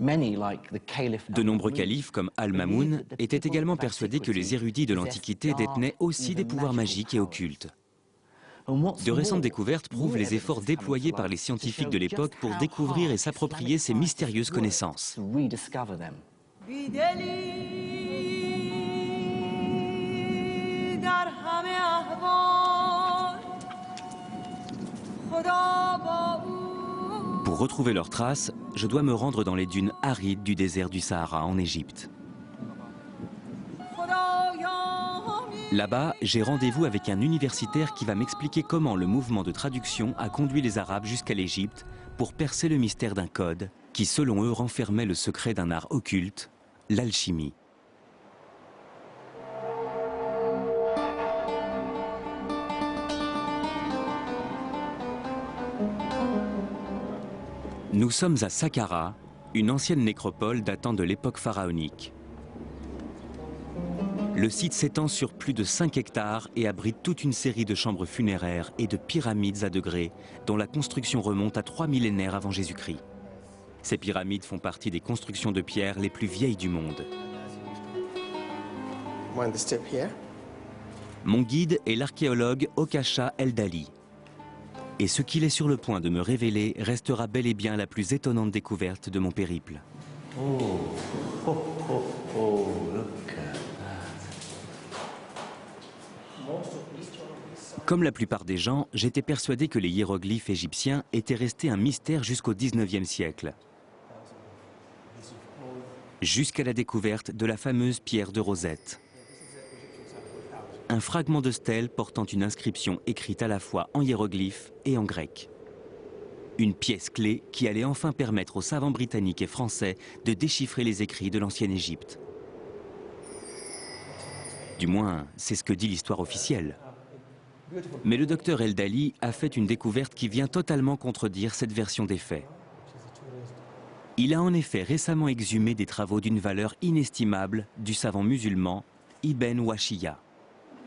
De nombreux califes, comme Al-Mamoun, étaient également persuadés que les érudits de l'Antiquité détenaient aussi des pouvoirs magiques et occultes. De récentes découvertes prouvent les efforts déployés par les scientifiques de l'époque pour découvrir et s'approprier ces mystérieuses connaissances. Pour retrouver leurs traces, je dois me rendre dans les dunes arides du désert du Sahara en Égypte. Là-bas, j'ai rendez-vous avec un universitaire qui va m'expliquer comment le mouvement de traduction a conduit les Arabes jusqu'à l'Égypte pour percer le mystère d'un code qui, selon eux, renfermait le secret d'un art occulte, l'alchimie. Nous sommes à Saqqara, une ancienne nécropole datant de l'époque pharaonique. Le site s'étend sur plus de 5 hectares et abrite toute une série de chambres funéraires et de pyramides à degrés dont la construction remonte à 3 millénaires avant Jésus-Christ. Ces pyramides font partie des constructions de pierre les plus vieilles du monde. Mon guide est l'archéologue Okasha Eldali. Et ce qu'il est sur le point de me révéler restera bel et bien la plus étonnante découverte de mon périple. Comme la plupart des gens, j'étais persuadé que les hiéroglyphes égyptiens étaient restés un mystère jusqu'au XIXe siècle. Jusqu'à la découverte de la fameuse pierre de Rosette. Un fragment de stèle portant une inscription écrite à la fois en hiéroglyphe et en grec. Une pièce clé qui allait enfin permettre aux savants britanniques et français de déchiffrer les écrits de l'ancienne Égypte. Du moins, c'est ce que dit l'histoire officielle. Mais le docteur Eldali a fait une découverte qui vient totalement contredire cette version des faits. Il a en effet récemment exhumé des travaux d'une valeur inestimable du savant musulman Ibn Wahshiyya.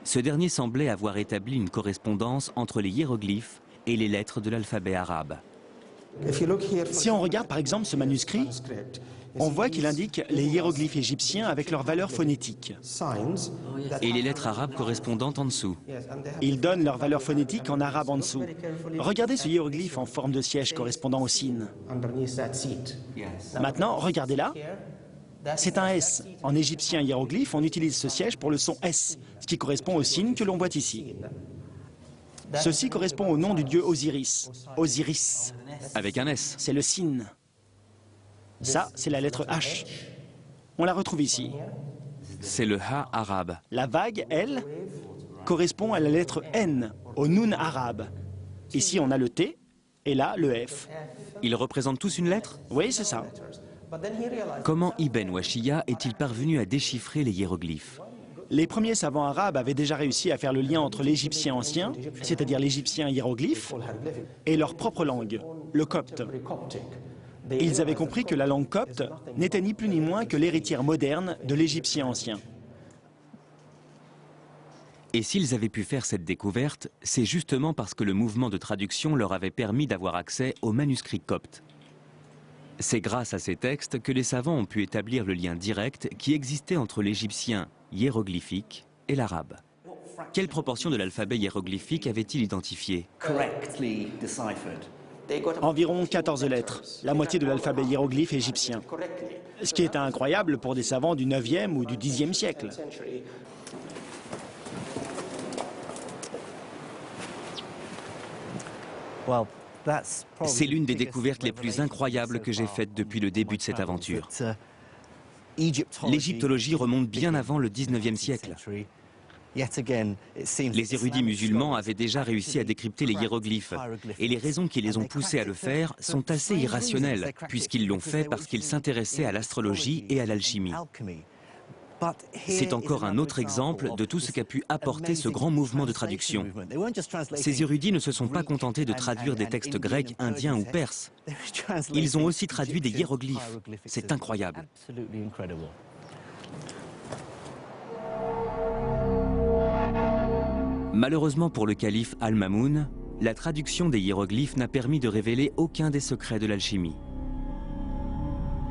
Ce dernier semblait avoir établi une correspondance entre les hiéroglyphes et les lettres de l'alphabet arabe. Si on regarde par exemple ce manuscrit, on voit qu'il indique les hiéroglyphes égyptiens avec leur valeur phonétique. Et les lettres arabes correspondantes en dessous. Ils donnent leur valeur phonétique en arabe en dessous. Regardez ce hiéroglyphe en forme de siège correspondant au sin. Maintenant, regardez là. C'est un S. En égyptien hiéroglyphe, on utilise ce siège pour le son S, ce qui correspond au signe que l'on voit ici. Ceci correspond au nom du dieu Osiris. Osiris. Avec un S. C'est le signe. Ça, c'est la lettre H. On la retrouve ici. C'est le Ha arabe. La vague, elle, correspond à la lettre N, au Nun arabe. Ici, on a le T, et là, le F. Ils représentent tous une lettre? Oui, c'est ça. Comment Ibn Wahshiyya est-il parvenu à déchiffrer les hiéroglyphes? Les premiers savants arabes avaient déjà réussi à faire le lien entre l'égyptien ancien, c'est-à-dire l'égyptien hiéroglyphe, et leur propre langue, le copte. Ils avaient compris que la langue copte n'était ni plus ni moins que l'héritière moderne de l'égyptien ancien. Et s'ils avaient pu faire cette découverte, c'est justement parce que le mouvement de traduction leur avait permis d'avoir accès aux manuscrits coptes. C'est grâce à ces textes que les savants ont pu établir le lien direct qui existait entre l'égyptien hiéroglyphique et l'arabe. Quelle proportion de l'alphabet hiéroglyphique avait-il identifié? Environ 14 lettres, la moitié de l'alphabet hiéroglyphe égyptien. Ce qui est incroyable pour des savants du 9e ou du 10e siècle. C'est l'une des découvertes les plus incroyables que j'ai faites depuis le début de cette aventure. L'égyptologie remonte bien avant le 19e siècle. Les érudits musulmans avaient déjà réussi à décrypter les hiéroglyphes, et les raisons qui les ont poussés à le faire sont assez irrationnelles, puisqu'ils l'ont fait parce qu'ils s'intéressaient à l'astrologie et à l'alchimie. C'est encore un autre exemple de tout ce qu'a pu apporter ce grand mouvement de traduction. Ces érudits ne se sont pas contentés de traduire des textes grecs, indiens ou perses. Ils ont aussi traduit des hiéroglyphes. C'est incroyable. Malheureusement pour le calife Al-Mamoun, la traduction des hiéroglyphes n'a permis de révéler aucun des secrets de l'alchimie.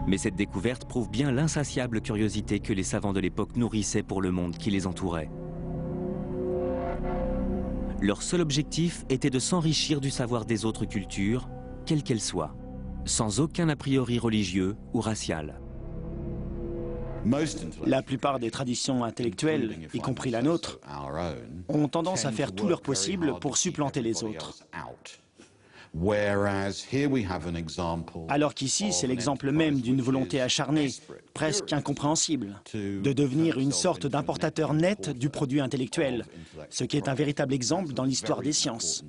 Mais cette découverte prouve bien l'insatiable curiosité que les savants de l'époque nourrissaient pour le monde qui les entourait. Leur seul objectif était de s'enrichir du savoir des autres cultures, quelles qu'elles soient, sans aucun a priori religieux ou racial. La plupart des traditions intellectuelles, y compris la nôtre, ont tendance à faire tout leur possible pour supplanter les autres. Alors qu'ici, c'est l'exemple même d'une volonté acharnée presque incompréhensible, de devenir une sorte d'importateur net du produit intellectuel, ce qui est un véritable exemple dans l'histoire des sciences.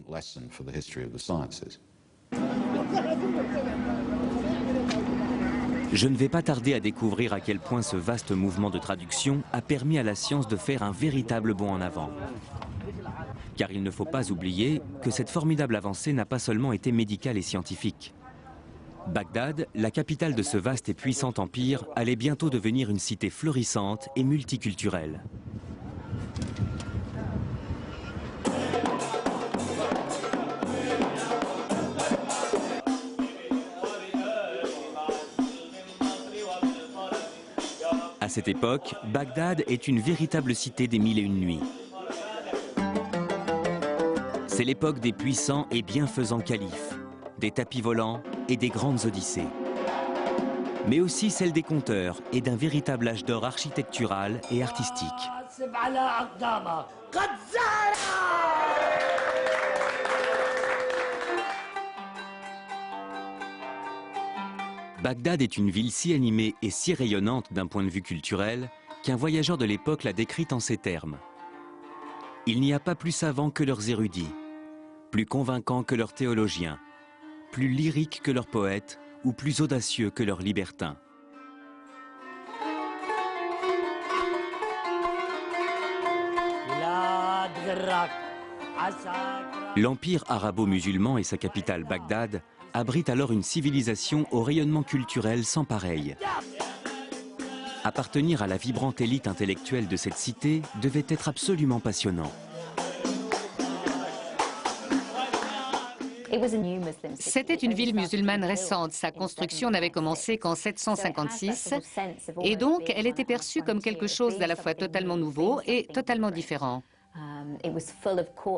Je ne vais pas tarder à découvrir à quel point ce vaste mouvement de traduction a permis à la science de faire un véritable bond en avant. Car il ne faut pas oublier que cette formidable avancée n'a pas seulement été médicale et scientifique. Bagdad, la capitale de ce vaste et puissant empire, allait bientôt devenir une cité florissante et multiculturelle. À cette époque, Bagdad est une véritable cité des mille et une nuits. C'est l'époque des puissants et bienfaisants califes, des tapis volants et des grandes odyssées. Mais aussi celle des conteurs et d'un véritable âge d'or architectural et artistique. Bagdad est une ville si animée et si rayonnante d'un point de vue culturel qu'un voyageur de l'époque l'a décrite en ces termes. Il n'y a pas plus savants que leurs érudits, plus convaincants que leurs théologiens, plus lyriques que leurs poètes ou plus audacieux que leurs libertins. L'empire arabo-musulman et sa capitale Bagdad abrite alors une civilisation au rayonnement culturel sans pareil. Appartenir à la vibrante élite intellectuelle de cette cité devait être absolument passionnant. C'était une ville musulmane récente. Sa construction n'avait commencé qu'en 756 et donc elle était perçue comme quelque chose d'à la fois totalement nouveau et totalement différent.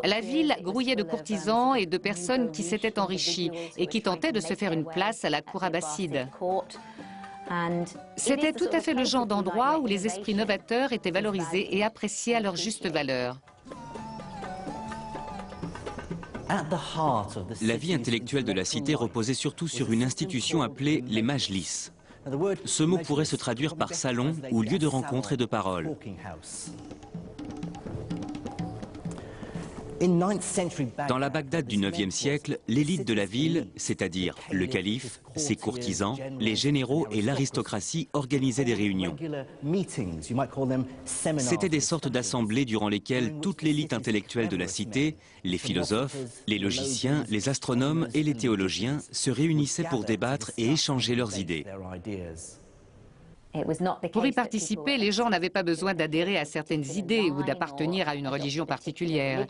La ville grouillait de courtisans et de personnes qui s'étaient enrichies et qui tentaient de se faire une place à la cour abbasside. C'était tout à fait le genre d'endroit où les esprits novateurs étaient valorisés et appréciés à leur juste valeur. La vie intellectuelle de la cité reposait surtout sur une institution appelée les majlis. Ce mot pourrait se traduire par salon ou lieu de rencontre et de parole. Dans la Bagdad du IXe siècle, l'élite de la ville, c'est-à-dire le calife, ses courtisans, les généraux et l'aristocratie organisaient des réunions. C'étaient des sortes d'assemblées durant lesquelles toute l'élite intellectuelle de la cité, les philosophes, les logiciens, les astronomes et les théologiens se réunissaient pour débattre et échanger leurs idées. Pour y participer, les gens n'avaient pas besoin d'adhérer à certaines idées ou d'appartenir à une religion particulière.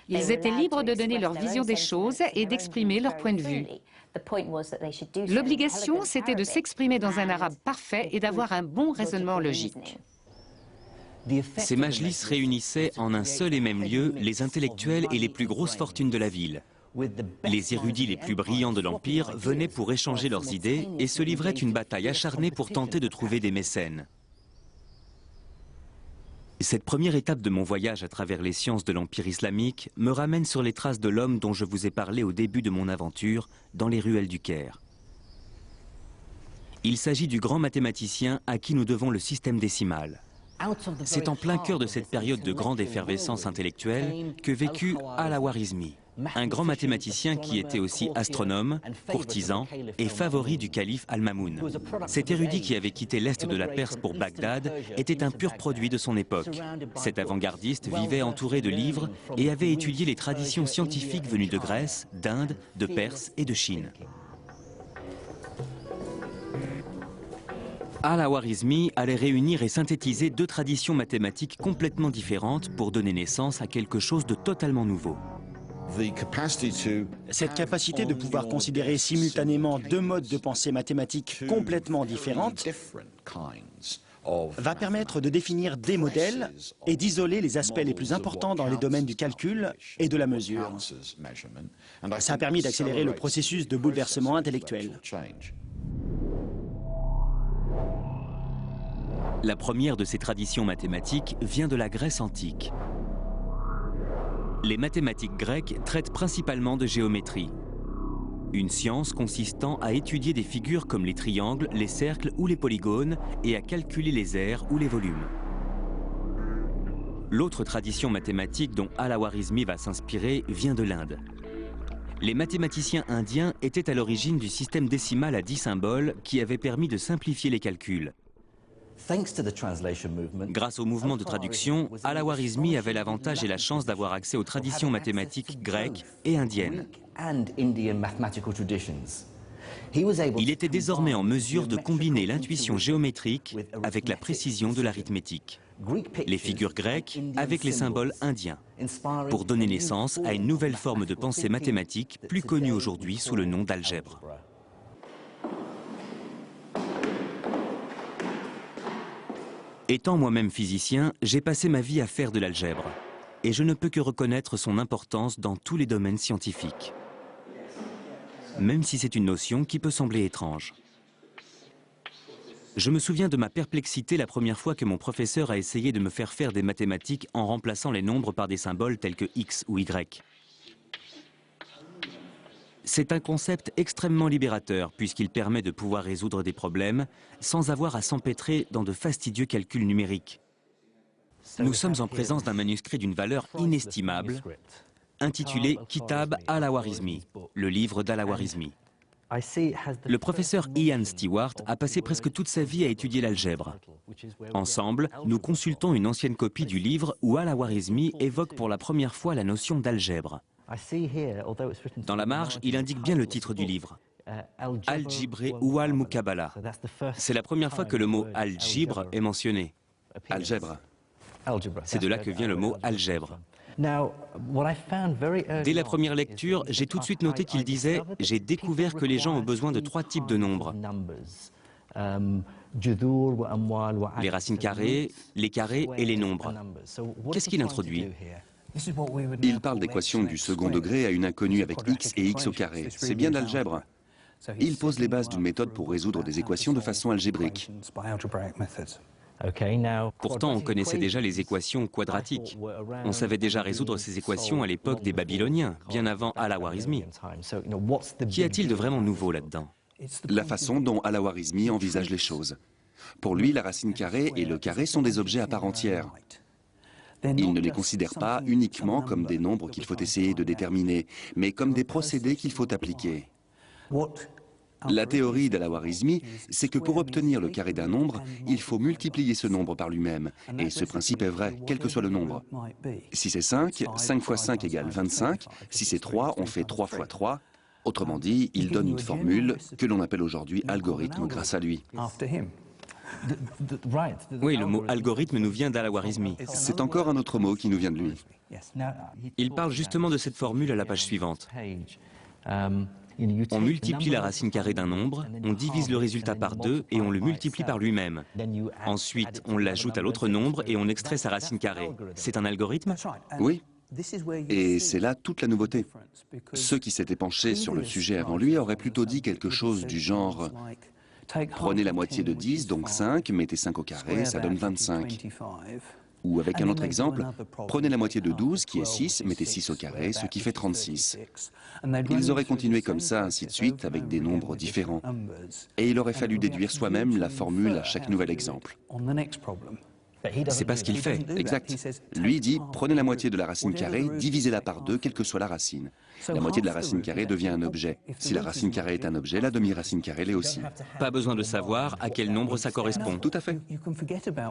Ils étaient libres de donner leur vision des choses et d'exprimer leur point de vue. L'obligation, c'était de s'exprimer dans un arabe parfait et d'avoir un bon raisonnement logique. Ces majlis réunissaient en un seul et même lieu les intellectuels et les plus grosses fortunes de la ville. Les érudits les plus brillants de l'Empire venaient pour échanger leurs idées et se livraient une bataille acharnée pour tenter de trouver des mécènes. Cette première étape de mon voyage à travers les sciences de l'Empire islamique me ramène sur les traces de l'homme dont je vous ai parlé au début de mon aventure, dans les ruelles du Caire. Il s'agit du grand mathématicien à qui nous devons le système décimal. C'est en plein cœur de cette période de grande effervescence intellectuelle que vécut Al-Khwarizmi, un grand mathématicien qui était aussi astronome, courtisan et favori du calife Al-Mamoun. Cet érudit qui avait quitté l'est de la Perse pour Bagdad était un pur produit de son époque. Cet avant-gardiste vivait entouré de livres et avait étudié les traditions scientifiques venues de Grèce, d'Inde, de Perse et de Chine. Al-Khwarizmi allait réunir et synthétiser deux traditions mathématiques complètement différentes pour donner naissance à quelque chose de totalement nouveau. Cette capacité de pouvoir considérer simultanément deux modes de pensée mathématiques complètement différentes va permettre de définir des modèles et d'isoler les aspects les plus importants dans les domaines du calcul et de la mesure. Ça a permis d'accélérer le processus de bouleversement intellectuel. La première de ces traditions mathématiques vient de la Grèce antique. Les mathématiques grecques traitent principalement de géométrie. Une science consistant à étudier des figures comme les triangles, les cercles ou les polygones et à calculer les aires ou les volumes. L'autre tradition mathématique dont Al-Khwarizmi va s'inspirer vient de l'Inde. Les mathématiciens indiens étaient à l'origine du système décimal à 10 symboles qui avait permis de simplifier les calculs. Grâce au mouvement de traduction, Al-Khwarizmi avait l'avantage et la chance d'avoir accès aux traditions mathématiques grecques et indiennes. Il était désormais en mesure de combiner l'intuition géométrique avec la précision de l'arithmétique, les figures grecques avec les symboles indiens, pour donner naissance à une nouvelle forme de pensée mathématique plus connue aujourd'hui sous le nom d'algèbre. Étant moi-même physicien, j'ai passé ma vie à faire de l'algèbre, et je ne peux que reconnaître son importance dans tous les domaines scientifiques, même si c'est une notion qui peut sembler étrange. Je me souviens de ma perplexité la première fois que mon professeur a essayé de me faire faire des mathématiques en remplaçant les nombres par des symboles tels que X ou Y. C'est un concept extrêmement libérateur puisqu'il permet de pouvoir résoudre des problèmes sans avoir à s'empêtrer dans de fastidieux calculs numériques. Nous sommes en présence d'un manuscrit d'une valeur inestimable intitulé Kitab Al-Khwarizmi, le livre d'Al-Khwarizmi. Le professeur Ian Stewart a passé presque toute sa vie à étudier l'algèbre. Ensemble, nous consultons une ancienne copie du livre où Al-Khwarizmi évoque pour la première fois la notion d'algèbre. Dans la marge, il indique bien le titre du livre, Al-Jibre ou Al-Muqabala. C'est la première fois que le mot algèbre est mentionné. Algèbre. C'est de là que vient le mot algèbre. Dès la première lecture, j'ai tout de suite noté qu'il disait « J'ai découvert que les gens ont besoin de 3 types de nombres. Les racines carrées, les carrés et les nombres. » Qu'est-ce qu'il introduit? Il parle d'équations du second degré à une inconnue avec x et x au carré. C'est bien de l'algèbre. Il pose les bases d'une méthode pour résoudre des équations de façon algébrique. Pourtant, on connaissait déjà les équations quadratiques. On savait déjà résoudre ces équations à l'époque des Babyloniens, bien avant Al-Khwarizmi. Qu'y a-t-il de vraiment nouveau là-dedans? La façon dont Al-Khwarizmi envisage les choses. Pour lui, la racine carrée et le carré sont des objets à part entière. Il ne les considère pas uniquement comme des nombres qu'il faut essayer de déterminer, mais comme des procédés qu'il faut appliquer. La théorie d'Al-Khwarizmi, c'est que pour obtenir le carré d'un nombre, il faut multiplier ce nombre par lui-même. Et ce principe est vrai, quel que soit le nombre. Si c'est 5, 5 fois 5 égale 25. Si c'est 3, on fait 3 fois 3. Autrement dit, il donne une formule que l'on appelle aujourd'hui algorithme grâce à lui. Oui, le mot algorithme nous vient d'Al-Khwarizmi. C'est encore un autre mot qui nous vient de lui. Il parle justement de cette formule à la page suivante. On multiplie la racine carrée d'un nombre, on divise le résultat par 2 et on le multiplie par lui-même. Ensuite, on l'ajoute à l'autre nombre et on extrait sa racine carrée. C'est un algorithme? Oui. Et c'est là toute la nouveauté. Ceux qui s'étaient penchés sur le sujet avant lui auraient plutôt dit quelque chose du genre « Prenez la moitié de 10, donc 5, mettez 5 au carré, ça donne 25. » Ou avec un autre exemple, prenez la moitié de 12, qui est 6, mettez 6 au carré, ce qui fait 36. Ils auraient continué comme ça, ainsi de suite, avec des nombres différents. Et il aurait fallu déduire soi-même la formule à chaque nouvel exemple. C'est pas ce qu'il fait. Exact. Lui dit, prenez la moitié de la racine carrée, divisez-la par 2, quelle que soit la racine. La moitié de la racine carrée devient un objet. Si la racine carrée est un objet, la demi-racine carrée l'est aussi. Pas besoin de savoir à quel nombre ça correspond. Tout à fait.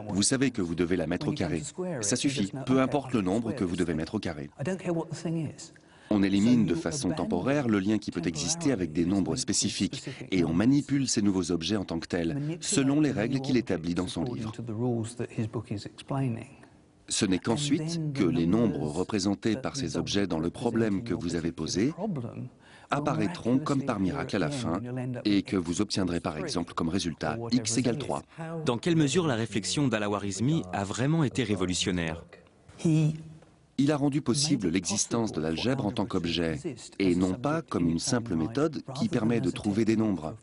Vous savez que vous devez la mettre au carré. Ça suffit, peu importe le nombre que vous devez mettre au carré. On élimine de façon temporaire le lien qui peut exister avec des nombres spécifiques et on manipule ces nouveaux objets en tant que tels, selon les règles qu'il établit dans son livre. Ce n'est qu'ensuite que les nombres représentés par ces objets dans le problème que vous avez posé apparaîtront comme par miracle à la fin et que vous obtiendrez par exemple comme résultat x égale 3. Dans quelle mesure la réflexion d'Al-Khwarizmi a vraiment été révolutionnaire? Il a rendu possible l'existence de l'algèbre en tant qu'objet, et non pas comme une simple méthode qui permet de trouver des nombres.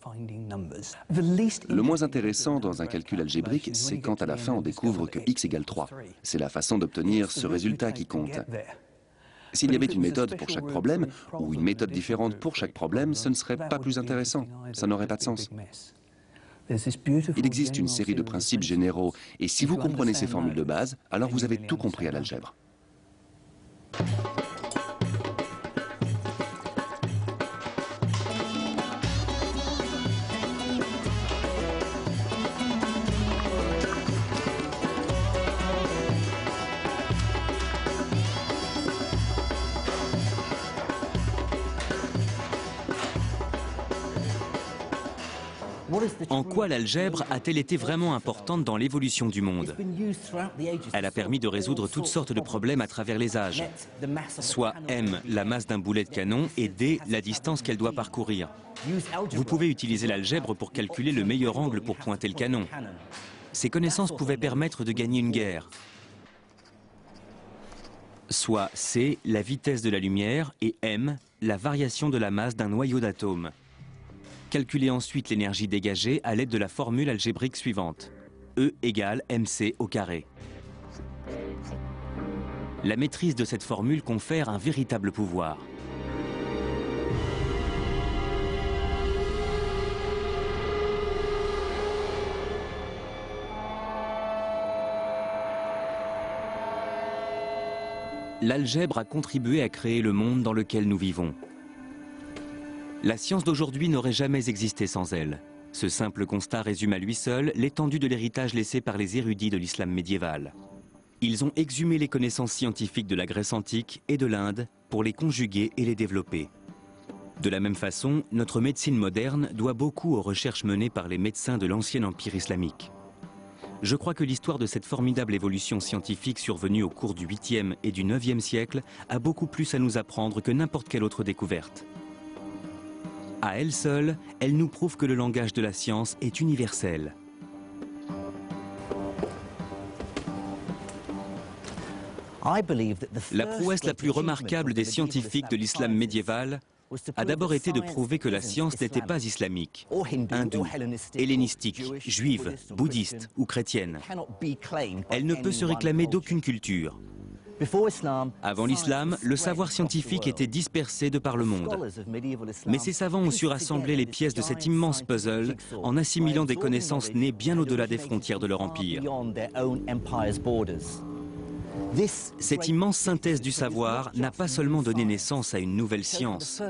Le moins intéressant dans un calcul algébrique, c'est quand à la fin on découvre que x égale 3. C'est la façon d'obtenir ce résultat qui compte. S'il y avait une méthode pour chaque problème, ou une méthode différente pour chaque problème, ce ne serait pas plus intéressant. Ça n'aurait pas de sens. Il existe une série de principes généraux, et si vous comprenez ces formules de base, alors vous avez tout compris à l'algèbre. En quoi l'algèbre a-t-elle été vraiment importante dans l'évolution du monde? Elle a permis de résoudre toutes sortes de problèmes à travers les âges. Soit M, la masse d'un boulet de canon, et D, la distance qu'elle doit parcourir. Vous pouvez utiliser l'algèbre pour calculer le meilleur angle pour pointer le canon. Ces connaissances pouvaient permettre de gagner une guerre. Soit C, la vitesse de la lumière, et M, la variation de la masse d'un noyau d'atomes. Calculez ensuite l'énergie dégagée à l'aide de la formule algébrique suivante. E égale mc au carré. La maîtrise de cette formule confère un véritable pouvoir. L'algèbre a contribué à créer le monde dans lequel nous vivons. La science d'aujourd'hui n'aurait jamais existé sans elle. Ce simple constat résume à lui seul l'étendue de l'héritage laissé par les érudits de l'islam médiéval. Ils ont exhumé les connaissances scientifiques de la Grèce antique et de l'Inde pour les conjuguer et les développer. De la même façon, notre médecine moderne doit beaucoup aux recherches menées par les médecins de l'ancien empire islamique. Je crois que l'histoire de cette formidable évolution scientifique survenue au cours du 8e et du 9e siècle a beaucoup plus à nous apprendre que n'importe quelle autre découverte. À elle seule, elle nous prouve que le langage de la science est universel. La prouesse la plus remarquable des scientifiques de l'islam médiéval a d'abord été de prouver que la science n'était pas islamique, hindoue, hellénistique, juive, bouddhiste ou chrétienne. Elle ne peut se réclamer d'aucune culture. Avant l'islam, le savoir scientifique était dispersé de par le monde. Mais ces savants ont su rassembler les pièces de cet immense puzzle en assimilant des connaissances nées bien au-delà des frontières de leur empire. Cette immense synthèse du savoir n'a pas seulement donné naissance à une nouvelle science,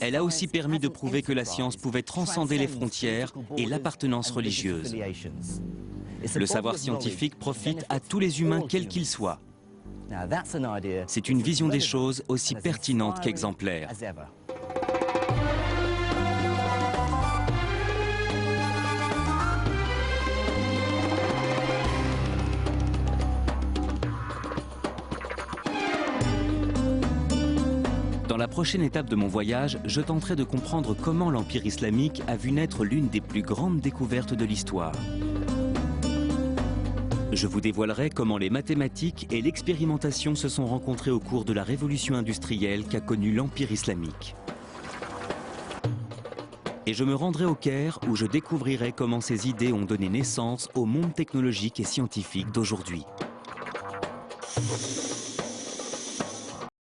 elle a aussi permis de prouver que la science pouvait transcender les frontières et l'appartenance religieuse. Le savoir scientifique profite à tous les humains quels qu'ils soient. C'est une vision des choses aussi pertinente qu'exemplaire. Dans la prochaine étape de mon voyage, je tenterai de comprendre comment l'Empire islamique a vu naître l'une des plus grandes découvertes de l'histoire. Je vous dévoilerai comment les mathématiques et l'expérimentation se sont rencontrées au cours de la révolution industrielle qu'a connue l'Empire islamique. Et je me rendrai au Caire où je découvrirai comment ces idées ont donné naissance au monde technologique et scientifique d'aujourd'hui.